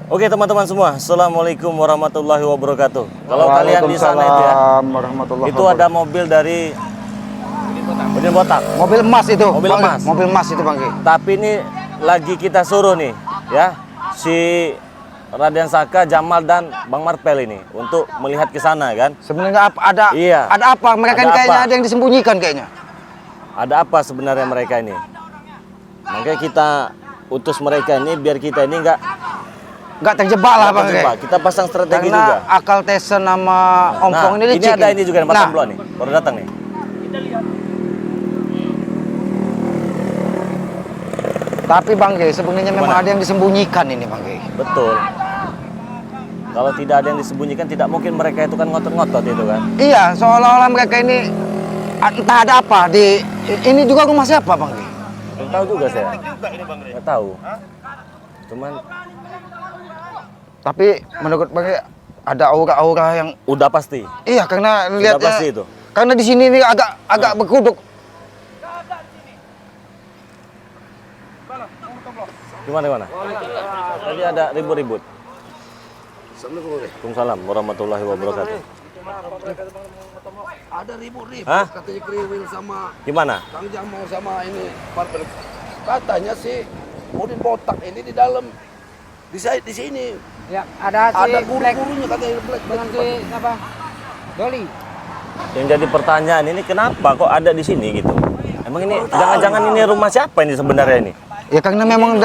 Oke teman-teman semua, Assalamualaikum warahmatullahi wabarakatuh. Kalau kalian di sana itu ya, itu ada mobil dari Udin Botak. Mobil emas itu. Mobil emas. Mobil emas itu Bang. Tapi ini lagi kita suruh nih, ya, si Raden Saka, Jamal dan Bang Marpel ini untuk melihat ke sana kan. Sebenarnya ada Iya. Ada apa? Mereka Ada kayaknya apa? ada yang disembunyikan kayaknya. Ada apa sebenarnya mereka ini? Makanya kita utus mereka ini biar kita ini Nggak terjebak lah Bang. Kita pasang strategi Karena juga. akal Tesen sama Ompong ini Ini licik. ada ini juga nih, Mas Amblo nih, baru datang nih. Tapi Bang sebenarnya memang ada yang disembunyikan ini Bang. Betul. Kalau tidak ada yang disembunyikan, tidak mungkin mereka itu kan ngotot-ngotot itu kan. Iya, seolah-olah mereka ini entah ada apa di ini juga rumah siapa Bang? Belum tahu juga saya. Nggak tahu. Cuman tapi menurut Bang ada aura-aura yang udah pasti. iya karena Udah lihatnya pasti itu. karena di sini ini agak berkuduk. Gimana? Tadi ada ribut-ribut. Waalaikumsalam warahmatullahi wabarakatuh. Ada ribut-ribut Hah? katanya Kriwil sama Gimana? Kang Jamal sama ini Marpel. Katanya si Udin Botak ini di dalam di sini Ya, ada ada si Black guru-gurunya katanya Black dengan si apa? Doli. Yang jadi pertanyaan ini kenapa kok ada di sini gitu? Emang ini jangan-jangan ini rumah siapa ini sebenarnya ini? Ya karena memang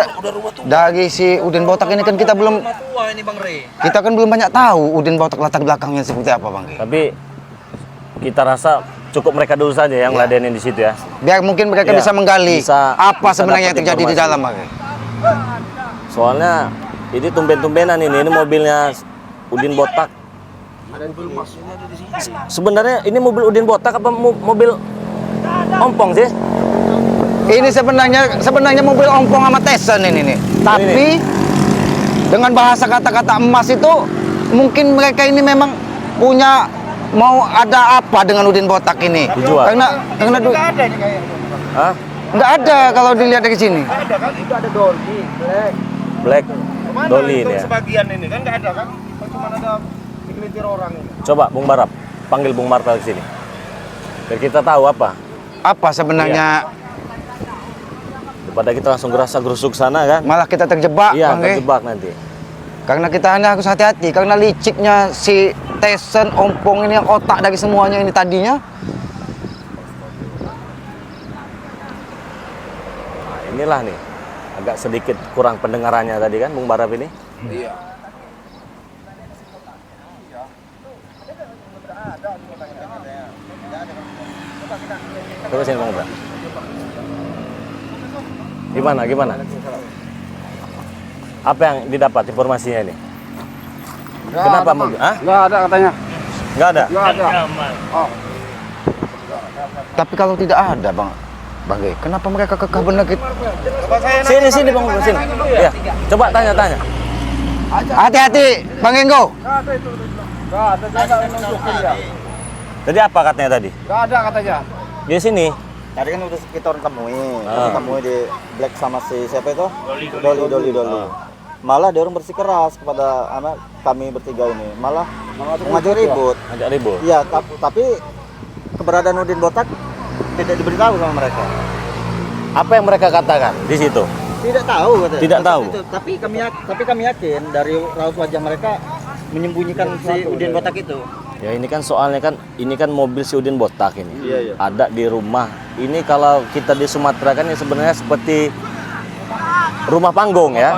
dari si Udin Botak ini kan kita belum tua ini Bang Rey. kita kan belum banyak tahu Udin Botak latar belakangnya seperti apa Bang. Tapi kita rasa cukup mereka dulu saja yang ladenin di situ ya. Biar mungkin mereka Iya, bisa menggali bisa apa sebenarnya yang dapat terjadi di informasi. dalam Bang. Soalnya ini tumben-tumbenan ini mobilnya Udin Botak. Mobil emasnya ada di sini. Sebenarnya ini mobil Udin Botak apa mobil Ompong sih? Ini sebenarnya mobil Ompong sama Tesen ini nih. Tapi dengan bahasa kata-kata emas itu mungkin mereka ini memang punya mau ada apa dengan Udin Botak ini. Dijual. Karena Enggak ada ini kayaknya. Hah? nggak ada kalau dilihat dari sini. Enggak ada kan? Itu ada Dolly, Black. Black Kemana Dolly itu ini ya. sebagian ini kan enggak ada kan? Cuma ada digelintir orang ini. Coba Bung Barap, panggil Bung Marpel ke sini. Biar kita tahu apa. Apa sebenarnya Daripada kita langsung gerasa-gerusuk sana kan. malah kita terjebak, Iya, Bang. terjebak nanti. Karena kita hanya harus hati-hati karena liciknya si Tesen, Ompong ini yang otak dari semuanya ini tadinya. Nah, inilah nih. Agak sedikit kurang pendengarannya tadi kan Bung Barap ini. Iya. Coba sini Bang Bra. Gimana? Apa yang didapat informasinya ini? Kenapa mobil? Hah? Enggak ada katanya. Nggak ada? Enggak ada. Tapi kalau tidak ada, Bang, kenapa mereka kekeh benar gitu? Sini Bang Bra, sini. Ya, coba tanya. Hati-hati, Bang Enggo. Enggak ada juga yang nunjukin ya. Tadi apa katanya tadi? Enggak ada katanya. Di sini. Tadi kan udah kita orang temui, Ah. temui di Black sama si siapa itu? Doli. Malah dia orang bersikeras kepada anak kami bertiga ini, malah mengajak ribut. Agak ribut. Iya, tapi keberadaan Udin Botak tidak diberitahu sama mereka. Apa yang mereka katakan di situ? Tidak tahu katanya. Tidak tahu. Tapi kami yakin dari raut wajah mereka menyembunyikan si Udin Botak itu. Ya ini kan soalnya kan ini kan mobil si Udin Botak ini. Iya. Ada di rumah. Ini kalau kita di Sumatera kan ini sebenarnya seperti rumah panggung ya.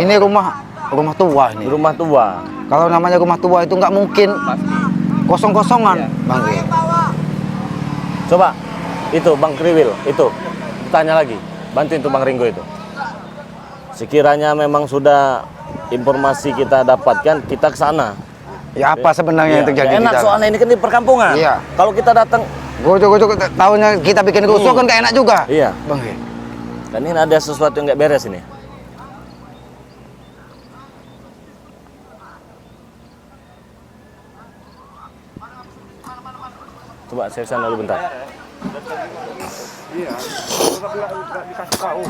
Ini rumah tua ini. Rumah tua. Kalau namanya rumah tua itu nggak mungkin kosong-kosongan, Bang. Coba itu Bang Kriwil itu tanya lagi. Bantuin tuh Bang Ringo itu. Sekiranya memang sudah informasi kita dapatkan, kita ke sana. Ya apa sebenarnya yang terjadi di enak dalam? soalnya ini kan di perkampungan. Iya. Kalau kita datang, Gojok tahunya kita bikin rusuh kan gak enak juga. iya. Bang. Dan ini ada sesuatu yang nggak beres ini. Coba saya sana dulu bentar. Iya. Dikasih tahu.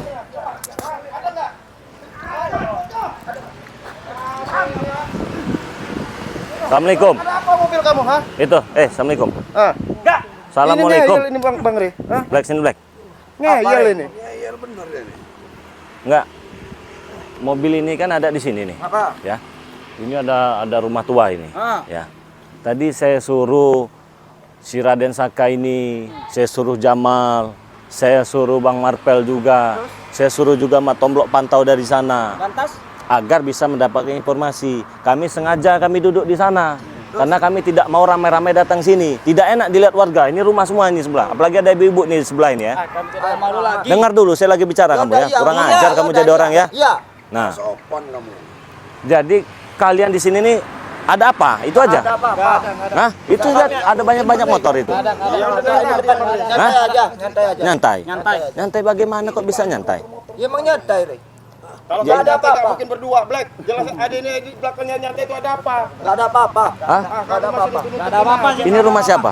Assalamualaikum. Ada apa mobil kamu, ha? Itu, Assalamualaikum. Ah. Assalamualaikum. Ini Bang Ri. Hah? Black, sini Black. Ngeyel ini. Iya bener ini. Enggak. Mobil ini kan ada di sini nih. Apa? Ya. Ini ada rumah tua ini. Ah. Ya. Tadi saya suruh si Raden Saka ini, saya suruh Jamal, saya suruh Bang Marpel juga. Saya suruh juga Mat Tomblok pantau dari sana. Lantas? Agar bisa mendapatkan informasi. Kami sengaja duduk di sana. Karena kami tidak mau ramai-ramai datang sini. Tidak enak dilihat warga. Ini rumah semua ini sebelah. Apalagi ada ibu-ibu nih sebelah ini ya. Kami tidak malu lagi. Dengar dulu, saya lagi bicara kamu ya. Kurang ajar kamu jadi orang ya. Iya. Nah, Sopan kamu. jadi kalian di sini nih ada apa? Itu aja. Ada apa-apa. Hah? Itu lihat ada banyak motor itu. Nyantai aja, nyantai aja. Nyantai. Nyantai. Nyantai bagaimana kok bisa nyantai? Ya emang nyantai, Ri. Kalau Nggak ada nggak apa-apa. mungkin berdua, Black. Jelas ada ini di belakangnya nyantai itu ada apa? Enggak ada apa-apa. Hah? Enggak ada apa-apa. Enggak ada apa-apa. Ini rumah siapa?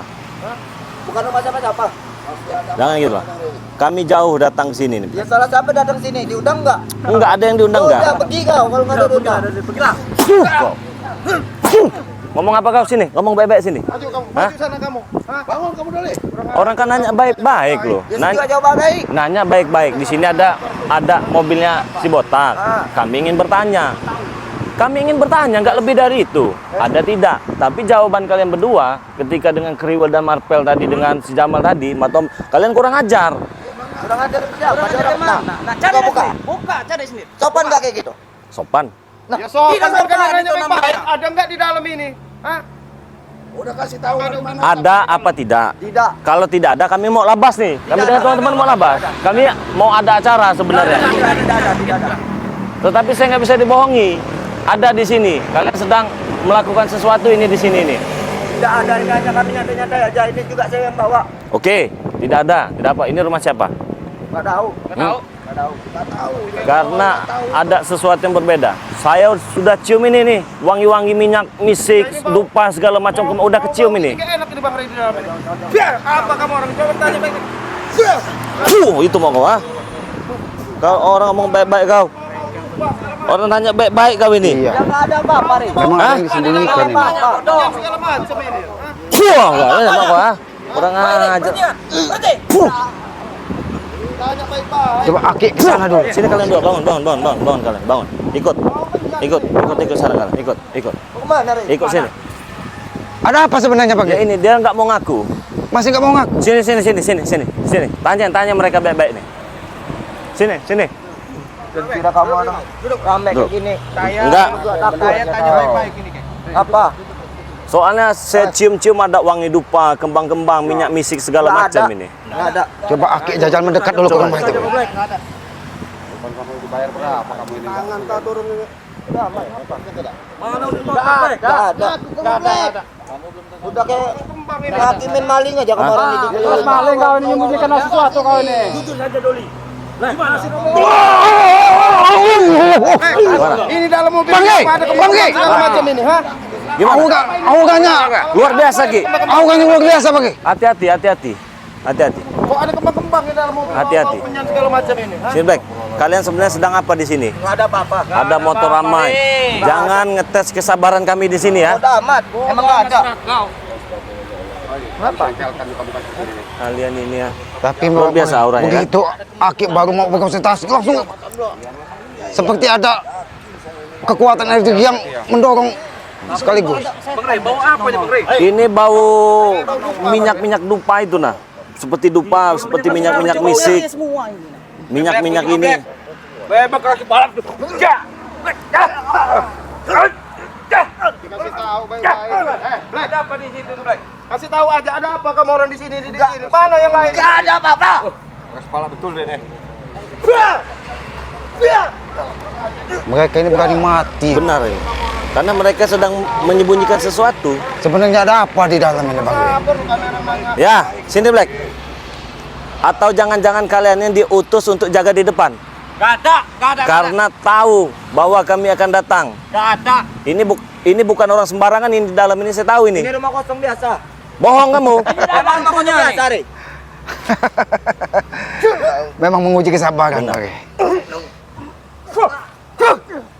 Bukan rumah siapa-siapa. Jangan gitu lah. Kami jauh datang ke sini nih. Ya salah siapa datang sini? Diundang enggak? Enggak ada yang diundang Udah enggak? pergi kau kalau enggak ada diundang. Pergilah. Kok. Ngomong apa kau sini? Ngomong baik-baik sini. Maju kamu, Hah? maju sana kamu. Hah? Bangun kamu dulu. Orang kan nanya baik-baik loh. Ya juga jawab baik. Nanya baik-baik. Di sini ada mobilnya si Botak. Kami ingin bertanya. Kami ingin bertanya, nggak lebih dari itu. Ada tidak? Tapi jawaban kalian berdua ketika dengan Kriwel dan Marpel tadi dengan si Jamal tadi, Matom, kalian kurang ajar. Kurang ajar siapa? Ada orang. Nah, cari buka. Buka, cari sendiri. Sopan enggak kayak gitu? Sopan. Ya sopan Tidak kan sopan, nanya itu baik-baik. namanya. Ada enggak di dalam ini? Hah? Udah kasih tahu di mana. Ada apa tidak? Tidak. Kalau tidak ada, kami mau labas nih. Kami dengan teman-teman mau labas. Kami mau ada acara sebenarnya. Tidak ada. Tetapi saya nggak bisa dibohongi. Ada di sini. Kalian sedang melakukan sesuatu ini di sini nih. Tidak ada, ini hanya kami nyantai-nyantai aja. Ini juga saya yang bawa. Oke, tidak ada. Tidak apa. Ini rumah siapa? Enggak tahu. Karena ada sesuatu yang berbeda. Saya sudah cium ini nih, wangi-wangi minyak, misik, dupa segala macam. Udah kecium ini. Enggak enak di Bang Ri di dalam ini. Biar apa kamu orang coba tanya baik-baik. Itu mau kau ah? Kau orang ngomong baik-baik kau. Orang tanya baik-baik kau ini. Iya. Ya enggak ada apa-apa, Ri. Memang ada yang disembunyikan ini. Yang segala macam ini. Wah, enggak ada apa kau ah? Kurang ajar. Tanya baik-baik. Coba Aki ke sana dulu. Sini kalian dua, bangun kalian, bangun. Ikut sana kalian, ikut. Kemana, Ri? Ikut sini. Ada apa sebenarnya Pak? Ya ini dia nggak mau ngaku. Masih nggak mau ngaku? Sini. Tanya mereka baik-baik nih. Sini. Dan kira kamu anak rame kayak gini. Enggak. Saya tanya baik-baik ini. Apa? Soalnya saya cium-cium ada wangi dupa, kembang-kembang, minyak misik segala Nggak macam ada. ini. Enggak ada. Coba Aki jajal mendekat dulu ke rumah itu. Enggak ada. Udah kayak hakimin maling aja kemarin itu. Terus maling kau ini menyembunyikan sesuatu kau ini. Ini dalam mobil Bang Gi, apa ada Bang Gi. segala macam ini, ha? Gimana? Auranya Luar biasa, Ki. auranya luar biasa Pak. Hati-hati. Kok ada kembang-kembang di dalam mobil? Hati-hati. Bau menyan segala macam ini, ha? Sini, Black. Kalian sebenarnya sedang apa di sini? Enggak ada apa-apa. Ada motor ramai. Jangan ngetes kesabaran kami di sini ya. Udah amat. Emang enggak ada. Kalian ini ya. Tapi Luar biasa auranya, ya. begitu Aki baru mau berkonsentrasi langsung seperti ada kekuatan energi yang mendorong sekaligus. Ini bau minyak-minyak dupa itu nah. Seperti dupa, seperti minyak-minyak misik. Minyak-minyak ini. Bebek kaki balap tuh. Kasih tahu baik-baik. Black, ada apa di situ, Black? Kasih tahu aja ada apa kamu orang di sini di sini. Mana yang lain? Enggak ada apa-apa. Kepala betul deh. Mereka ini berani mati. Benar ini. Karena mereka sedang menyembunyikan sesuatu. Sebenarnya ada apa di dalam ini Bang? Ya, sini Black. Atau jangan-jangan kalian yang diutus untuk jaga di depan. Enggak ada. Karena tahu bahwa kami akan datang. Enggak ada. Ini bukan orang sembarangan, ini di dalam ini saya tahu ini. Ini rumah kosong biasa. Bohong kamu. Emang rumah kosong biasa, Ri. Memang menguji kesabaran Bang.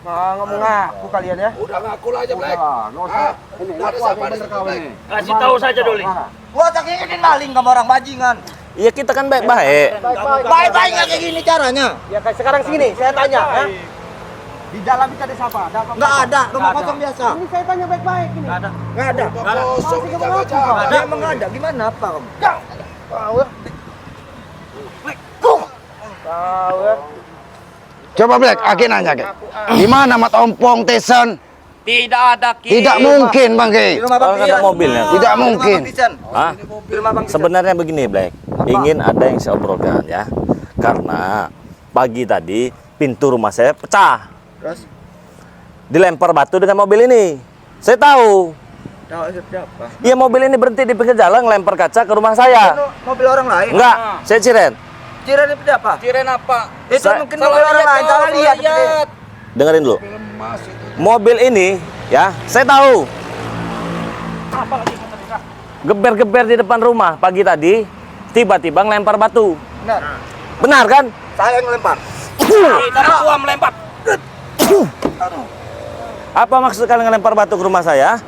ngomong ngaku kalian ya. Udah ngaku lah aja, Black. Nggak usah. Ini Nggak ada ngaku siapa aja di bener situ, kau Black. ini. Kasih tahu saja Doli. Gua tak ingin maling sama orang bajingan. Iya kita kan baik-baik. Baik-baik nggak kayak gini caranya. Ya kayak sekarang sini, saya tanya ya. Di dalam bisa ada siapa? Ada apa? Nggak ada, rumah kosong biasa. Ini saya tanya baik-baik ini. Nggak ada. Kosong Masih jaga-jaga. Ada emang nggak ada. Gimana apa kamu? Tahu ya. Tahu ya. Coba Black, Aki nanya Ki. Di mana Mat Ompong, Tyson? Tidak ada Tidak mungkin Bang Ki. Di rumah Bang Orang ada Tian. mobilnya. Tidak Di rumah mungkin. Bang Tian. Hah? Di rumah Bang Tian. Sebenarnya begini Black, ingin ada yang saya obrolkan ya. Karena pagi tadi pintu rumah saya pecah. Terus? Dilempar batu dengan mobil ini. Saya tahu. Tahu siapa? Iya mobil ini berhenti di pinggir jalan ngelempar kaca ke rumah saya. Itu mobil orang lain. Enggak, saya ciren. Ciren itu apa? Ciren apa? Itu Sa- mungkin mobil orang lain. Salah lihat. Dengerin dulu. Mobil ini ya, saya tahu. Geber-geber di depan rumah pagi tadi, tiba-tiba ngelempar batu. Benar. Benar kan? Saya yang lempar. Tidak tua melempar. Apa maksud kalian ngelempar batu ke rumah saya?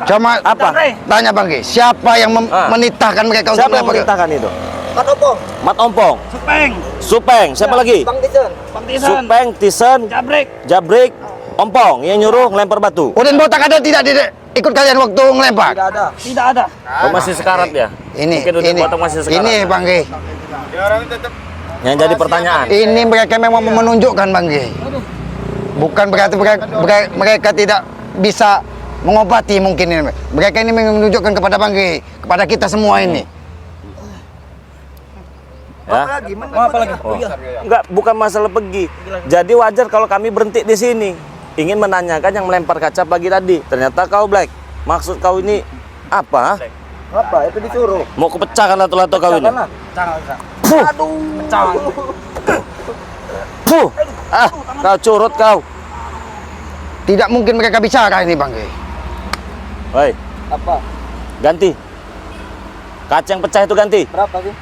Coba Apa? tanya Bang Ki, siapa yang menitahkan mereka untuk Siapa yang melempar? memerintahkan itu? Pak Opong. Mat Ompong, Supeng. Supeng, siapa lagi? Bang Tian. Bang Tisan. Supeng, Tisen, Jabrik. Jabrik, Ompong yang nyuruh ngelempar batu. Udin Botak ada tidak ikut kalian waktu ngelempar? Tidak ada. Tidak ada. Oh, masih sekarat ya? Ini, Mungkin udah ini, potong masih sekarat. ini Bang Ki. Yang jadi pertanyaan. Ini mereka memang menunjukkan Bang Ki. Bukan berarti mereka tidak bisa mengobati mungkin ini. Mereka ini menunjukkan kepada Bang Ki, kepada kita semua ini. Ya. Apa lagi? Mau apa lagi? Oh. Enggak, bukan masalah pergi. Jadi wajar kalau kami berhenti di sini. Ingin menanyakan yang melempar kaca pagi tadi. Ternyata kau Black. Maksud kau ini apa? Apa? Itu disuruh. Mau kepecahkan lato-lato kau ini? Janganlah. Puh, Pecah. puh. Ah, kau curut kau. Tidak mungkin mereka bicara ini Bang Ki. Woi, Apa? ganti. Kaca yang pecah itu ganti. Berapa sih?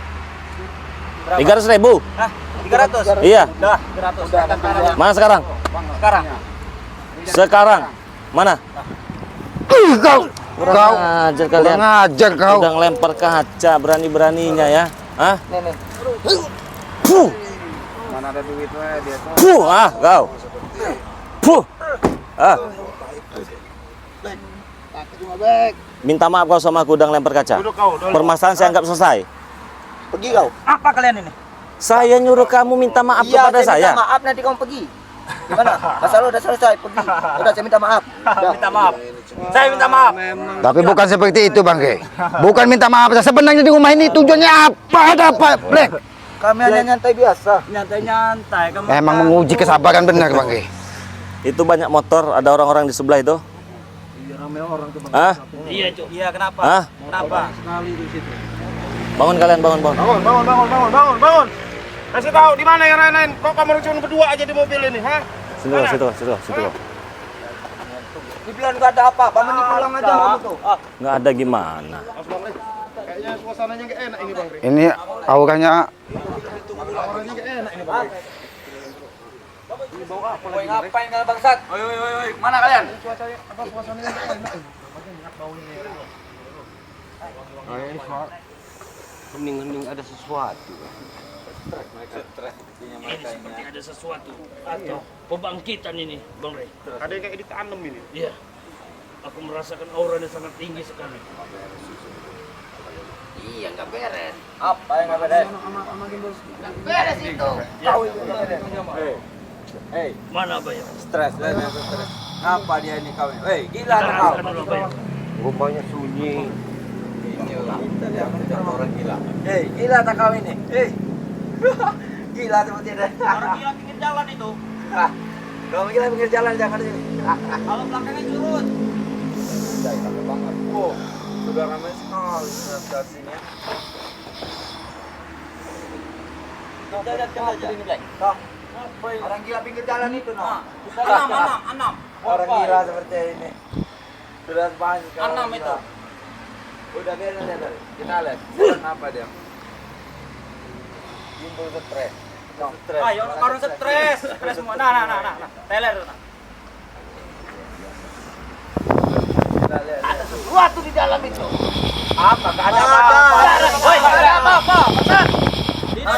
300.000. Hah? 300. Iya. Udah, 300. Mana sekarang? Sekarang. Sekarang. Mana? Kau Kurang ajar kalian. kurang ajar kau. Udah ngelempar kaca berani-beraninya ya. Hah? Nih. Puh. Mana ada duitnya dia tuh. Puh, ah kau. Puh. Ah. Minta maaf kau sama aku udah ngelempar kaca. Permasalahan saya anggap selesai. Pergi kau. Apa kalian ini? Saya nyuruh kamu minta maaf Iya, kepada saya. minta maaf nanti kamu pergi. Gimana? Masalah udah selesai, pergi. Udah saya minta maaf. Udah. Minta maaf. Saya minta maaf. Tapi bukan seperti itu Bang Ki. Bukan minta maaf. Sebenarnya di rumah ini tujuannya apa? Ada apa? Black. Kami hanya nyantai biasa. Nyantai-nyantai. Kamu Emang menguji kesabaran benar Bang Ki. Itu banyak motor, ada orang-orang di sebelah itu. Hah? Iya, Cuk. Iya, kenapa? Hah? Kenapa? Bangun kalian, bangun, bangun. Bangun. Kasih tahu di mana yang lain? Kok kamu cuma berdua aja di mobil ini, ha? Situ. Dibilang nggak ada apa-apa, mending pulang aja kamu tuh. Nggak ada gimana. Kayaknya suasananya nggak enak ini, Bang. Ini auranya Woi, ngapain kalian bangsat? Oi. Mana kalian? Hening ada sesuatu. Seperti ada sesuatu atau pembangkitan ini, Bang Rey. Ada yang kayak ditanam ini. Iya. Aku merasakan auranya sangat tinggi sekali. Iya, nggak beres. Apa yang nggak beres? Beres itu. Mana Bay? Stres. Ngapa dia ini kau? Hei, gila anak kau. Rupanya sunyi. Orang gila. Hei, gila tak kau ini? Hei. Gila seperti ini. Orang gila pinggir jalan itu. Kau gila pinggir jalan jangan ini. Kalau belakangnya curut. Oh, sudah ramai sekali sebelah sini ya. Kita lihat aja ini, Black. Toh, orang gila pinggir jalan itu, noh. Enam. Orang gila seperti ini. Sudah banyak. Enam itu. Udah biarin aja. Kita lihat. Kenapa dia? Timbul stres. Stres. Ayo orang stres semua. Nah. Teler tuh. sesuatu di dalam itu. Apa? Gak ada apa-apa. Woi, gak ada apa-apa.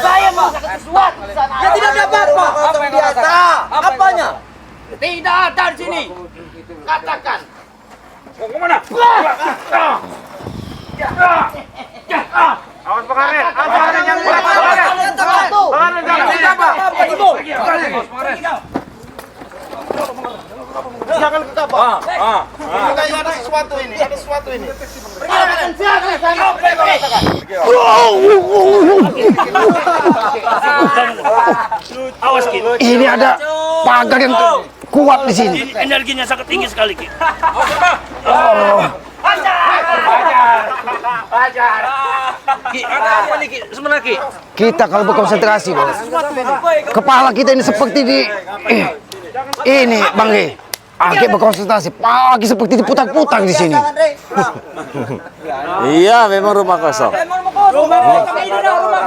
Saya merasakan sesuatu di sana. Ya tidak ada apa-apa. Apa yang biasa? Apanya? Tidak ada di sini. Katakan. Mau kemana? Awas pengamen. Awas pengamen yang buat. Pengamen jangan apa? Apa ibu? Jangan ke kapal. Ini ada sesuatu ini. Ada sesuatu ini. Pergi sana. Awas Ki. Ini ada pagar yang kuat di sini. Ini energinya sangat tinggi sekali Ki. Ki, ada apa nih Ki? Sebenarnya Ki? Kita kalau berkonsentrasi, Bos. Kepala kita ini seperti di ini, Bang Re. Kita berkonsentrasi, pagi seperti diputar-putar di sini. Iya, memang rumah kosong. Rumah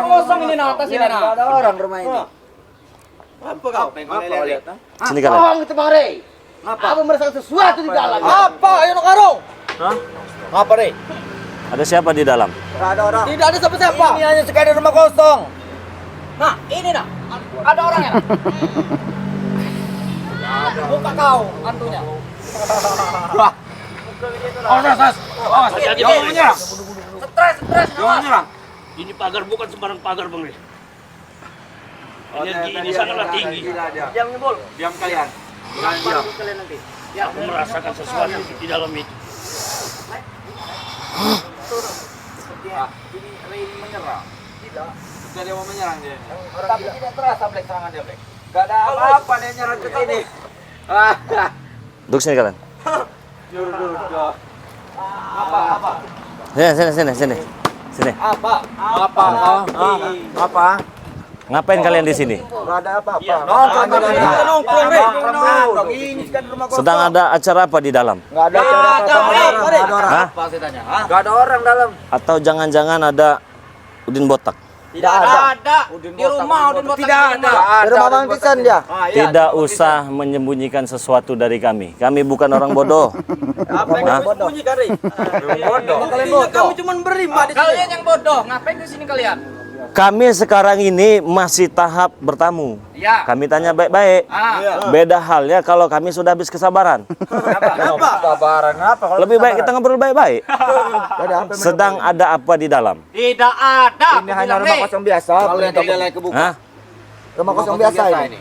kosong ini nah atas ini nah. Ada orang rumah ini. Sini kalian. Bohong itu Bang Rey. Apa? Aku merasakan sesuatu di dalam. Apa? Ayo Karo. Apa Rey? Ada siapa di dalam? Tidak ada orang. Tidak ada siapa-siapa. Ini hanya sekadar rumah kosong. Nah, ini nah. Ada orangnya. Buka kau, hantunya. Hati-hati Bang Rey. Stres, awas. Ini pagar bukan sembarang pagar Bang Rey. Energi ini sangatlah tinggi. Diam nyebul. Diam kalian. Diam kalian nanti. Aku merasakan sesuatu di dalam itu. Ini Rey menyerang. Tidak. Sudah dia mau menyerang dia. Tapi tidak terasa Black serangan dia Black. Gak ada apa-apa dia nyerang ke sini. Duduk sini kalian. Apa? Sini. Apa? Ngapain kalian di sini? Gak ada apa-apa. Nongkrong, Rey. Ini kan rumah kosong. Sedang ada acara apa di dalam? Gak ada orang. Hah? Gak ada orang dalam. Atau jangan-jangan ada Udin Botak? Tidak ada. Di rumah Udin Botak. Tidak ada. Di rumah Bang Tisan dia. Tidak usah menyembunyikan sesuatu dari kami. Kami bukan orang bodoh. Apa yang bodoh? Bodoh. Kalian bodoh. Kamu cuma berlima di sini. Kalian yang bodoh. Ngapain di sini kalian? Kami sekarang ini masih tahap bertamu. Ya. Kami tanya baik-baik. Beda halnya kalau kami sudah habis kesabaran. Kenapa? Sabaran apa? Lebih baik kita ngobrol baik-baik. Sedang ada apa di dalam? Tidak ada. Ini hanya rumah kosong biasa. Kalian tidak layak kebuka. Hah? Rumah kosong biasa ini.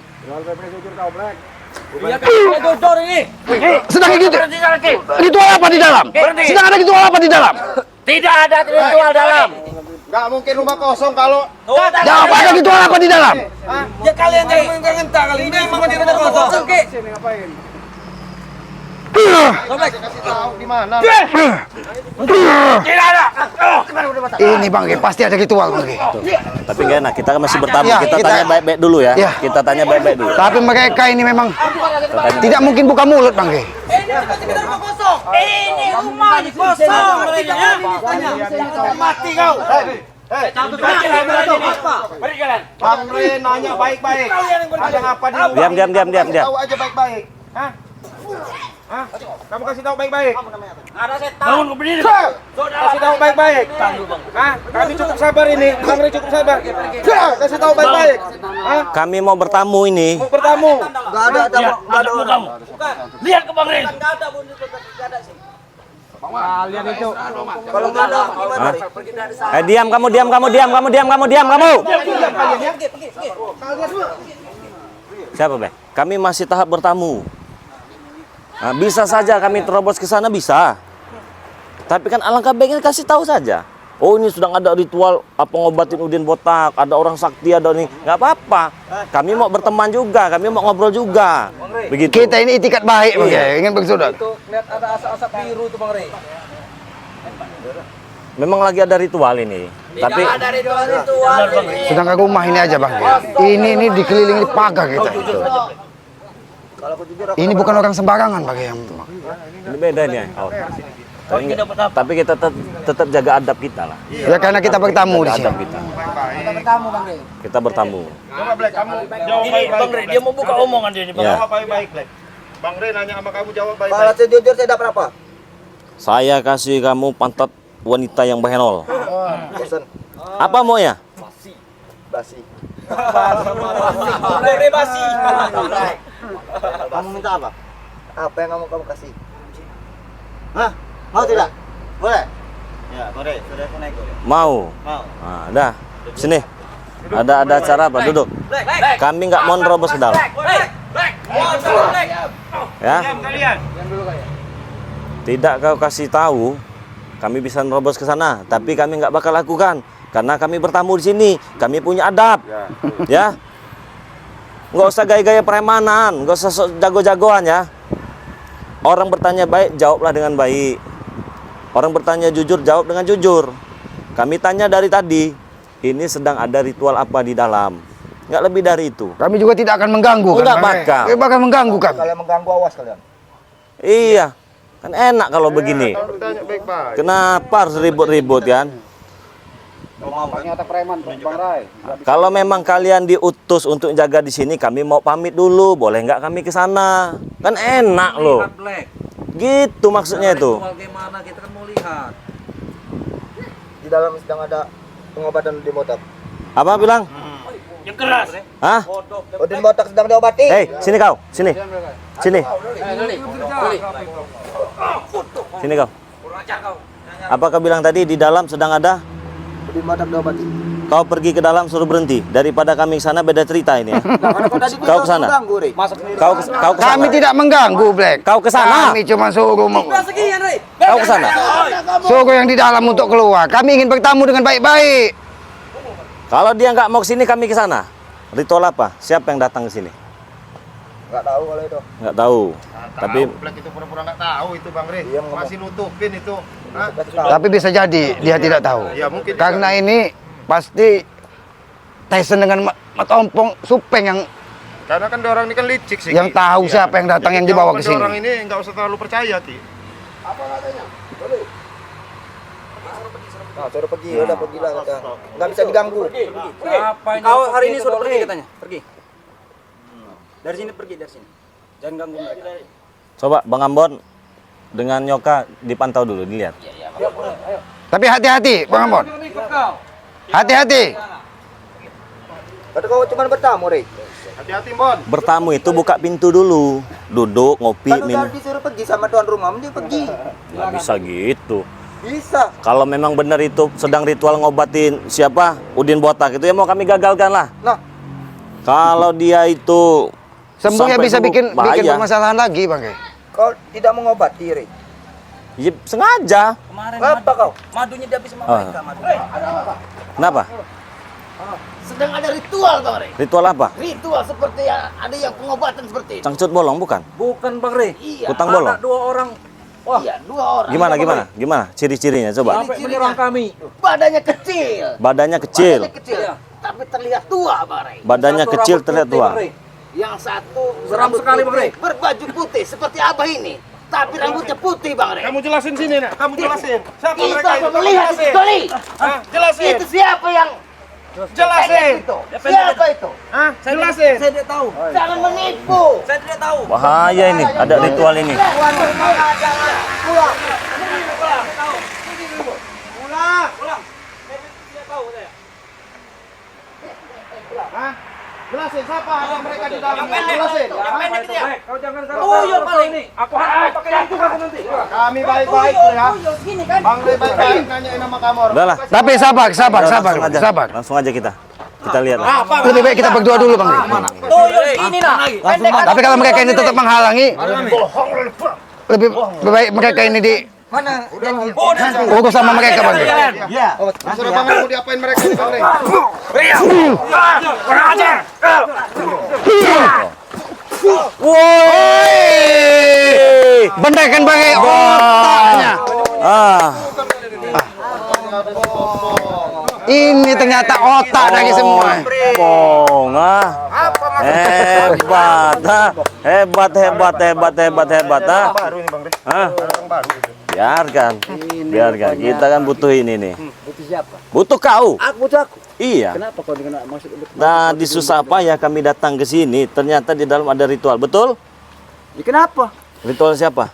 Sedang gitu. Ritual apa di dalam? Sedang ada ritual apa di dalam? Tidak ada ritual dalam. Gak mungkin rumah kosong kalau Jawab, ada ritual apa di dalam? Ya kalian jangan mengentang kali ini memang di rumah kosong. kasih tahu di mana. Ini Bang Re, pasti ada ritual Bang Re. Tapi enggak enak, kita masih bertamu. Ya, Kita kita- tanya baik-baik dulu ya. Ya. Kita tanya baik-baik dulu. Tapi mereka ini memang tidak mungkin buka mulut Bang Re. Ini rumah kosong. Mati kau. Bang Re nanya baik-baik. Ada apa di rumah? Diam. Tahu aja baik-baik. Hah? Kamu kasih tahu baik-baik. Ada setan. Bangun kau berdiri. Kasih tahu baik-baik. Hah? Kami cukup sabar ini. Bang Re cukup sabar. Kasih tahu baik-baik. Hah? Kami mau bertamu ini. Mau bertamu. Enggak ada Ya, ada kamu. Lihat ke Bang Rey. Enggak ada bunyi enggak ada sih. Kalian itu. Kalau enggak ada gimana? Hah? Pergi dari sana. Diam kamu. Siapa, Be? Kami masih tahap bertamu. Nah, bisa saja kami terobos ke sana, bisa. Tapi kan alangkah baiknya kasih tahu saja. Oh, ini sedang ada ritual apa ngobatin Udin Botak, ada orang sakti, ada ini. Nggak apa-apa. Kami mau berteman juga, kami mau ngobrol juga. Begitu. Kita ini itikat baik Bang Re, ingin bersaudara. Itu lihat ada asap-asap biru itu Bang Rey. Memang lagi ada ritual ini. Tapi Ada ritual. Sedangkan rumah ini aja Bang Re. Ini dikelilingi pagar kita. Ini bukan orang sembarangan Bang Re yang ini beda nih. Oh. Tapi kita tetap jaga adab kita lah. ya karena kita bertamu di sini. Adab kita. Bertamu Bang Rey. Kita bertamu. Coba Black, kamu jawab Ini Bang Rey, dia mau buka omongan dia nih Bang. Ya. Jawab baik-baik, Black. Bang Re nanya sama kamu jawab Kalau baik-baik. sejujur saya dapat apa? Saya kasih kamu pantat wanita yang bahenol. Pesen Apa mau ya? basi. Basi. Kamu minta apa? Apa yang kamu kasih? Hah? Mau tidak? Boleh? Ya, boleh. Sudah aku naik boleh. Mau. Mau. Nah, dah. Sini. Ada acara apa? Duduk. Kami nggak mau nerobos ke dalam. Ya. Tidak kau kasih tahu, kami bisa nerobos ke sana, tapi kami nggak bakal lakukan karena kami bertamu di sini. Kami punya adab. Ya. Nggak usah gaya-gaya premanan, nggak usah sok jago-jagoan ya. Orang bertanya baik, jawablah dengan baik. Orang bertanya jujur, jawab dengan jujur. Kami tanya dari tadi, ini sedang ada ritual apa di dalam? Nggak lebih dari itu. Kami juga tidak akan mengganggu. Nggak Bang. bakal. Bakal mengganggu kami. Kalian mengganggu, awas kalian. Iya, kan enak kalau begini. Tanya baik-baik. Kenapa harus ribut-ribut kan? Ternyata preman, Bang Rai. Kalau memang kalian diutus untuk jaga di sini, kami mau pamit dulu. Boleh nggak kami ke sana? Kan enak loh. Gitu maksudnya itu. Bagaimana kita kan mau lihat. Di dalam sedang ada pengobatan Udin Botak. Apa bilang? Yang keras. Hah? Udin Botak sedang diobati. Hei, sini kau. Sini. Sini. Sini kau. Apa kau bilang tadi di dalam sedang ada? Udin Botak diobati. Kau pergi ke dalam suruh berhenti. Daripada kami ke sana beda cerita ini ya. Kau ke sana. Kau ke sana. Kami tidak mengganggu, Black. Kau ke sana. Kami cuma suruh Kau ke sana. suruh yang di dalam untuk keluar. Kami ingin bertamu dengan baik-baik. Kalau dia nggak mau ke sini, kami ke sana. Ritual apa? Siapa yang datang ke sini? Enggak tahu kalau itu. Nggak tahu. Tapi Black itu pura-pura nggak tahu itu Bang Re. Iya, ngomong. Masih nutupin itu. Hah? Tapi bisa jadi dia tidak tahu. Ya mungkin Karena ini pasti Tyson dengan Mat Ompong Supeng karena kan orang ini kan licik sih. yang tahu siapa yang datang yang dibawa ke Orang sini. ini nggak usah terlalu percaya, Ki. Nah, suruh pergi, udah pergilah kata. Nggak bisa diganggu. Kau hari ini sudah pergi katanya. Pergi. Dari sini pergi dari sini. Jangan ganggu mereka. coba Bang Ambon dengan Nyoka dipantau dulu, dilihat. Tapi hati-hati, Bang Ambon. Hati-hati. Kata kau cuma bertamu, Re. Hati-hati, Bon. Bertamu itu buka pintu dulu, duduk, ngopi, Kan udah minum. disuruh pergi sama tuan rumah, dia pergi. Nggak bisa gitu. Bisa. Kalau memang benar itu sedang ritual ngobatin siapa? Udin Botak itu ya mau kami gagalkan lah. Nah, Kalau dia itu Sembuh ya sampai bisa sembuh, bikin bahaya. permasalahan lagi, Bang. kau tidak mengobati, Re. Ya, sengaja. Kemarin Apa kau? madunya dia habis sama Oh. mereka. Madu. Kenapa? Sedang ada ritual, Bang Re. Ritual apa? Ritual seperti ada yang pengobatan seperti itu. Cangcut bolong bukan? Bukan Bang Re. Iya. Utang bolong. Ada 2 orang. Wah, Iya, 2 orang. Gimana? Ciri-cirinya coba. sampai menyerang kami. Badannya kecil. Badannya kecil. Badannya kecil. Iya. Tapi terlihat tua, Bang Re. Badannya Satu kecil rambut terlihat putih, tua. Bang Re. Yang satu Seram berambut sekali, Bang putih, Re. berbaju putih seperti Abah ini. Tapi rambutnya putih, Bang Re. Kamu jelasin sini, Nak. Kamu jelasin. Siapa Kita mereka itu? melihat itu, Doli. Hah? Jelasin. Itu siapa yang Jelasin. itu? Siapa itu? Hah? Jelasin. Saya tidak tahu. Jangan menipu. Saya tidak tahu. Bahaya ini, ada ritual ini. Tuan rumah jangan pulang. Hah? Jelasin siapa ada mereka di dalam. Jelasin. Kau jangan tahu paling ini. Aku harus pakai itu kan nanti. Kami baik-baik ya. Bang Re baik-baik nanyain nama kamu. Udah lah. Tapi sabar. Langsung aja kita lihat lah. Lebih baik kita berdua dulu, Bang. Tuyul ini lah. Tapi kalau mereka ini tetap menghalangi, lebih baik mereka ini di urus sama mereka, Bang. Suruh Bang Re mau diapain mereka ini, Bang Re? Woi! Benarkan, Bang, otaknya. Ah, Ini ternyata otak dari semua. Pong, ah. Hebat, ah. Hebat. Ah. Baru ini, Bang Re. Ah. Orang baru. Biarkan. Kita kan butuh ini nih. Butuh siapa? Butuh kau. Aku butuh aku. Iya. Kenapa kau dengan maksud Tadi susah payah kami datang ke sini. Ternyata di dalam ada ritual. Betul? Ya, kenapa? Ritual siapa?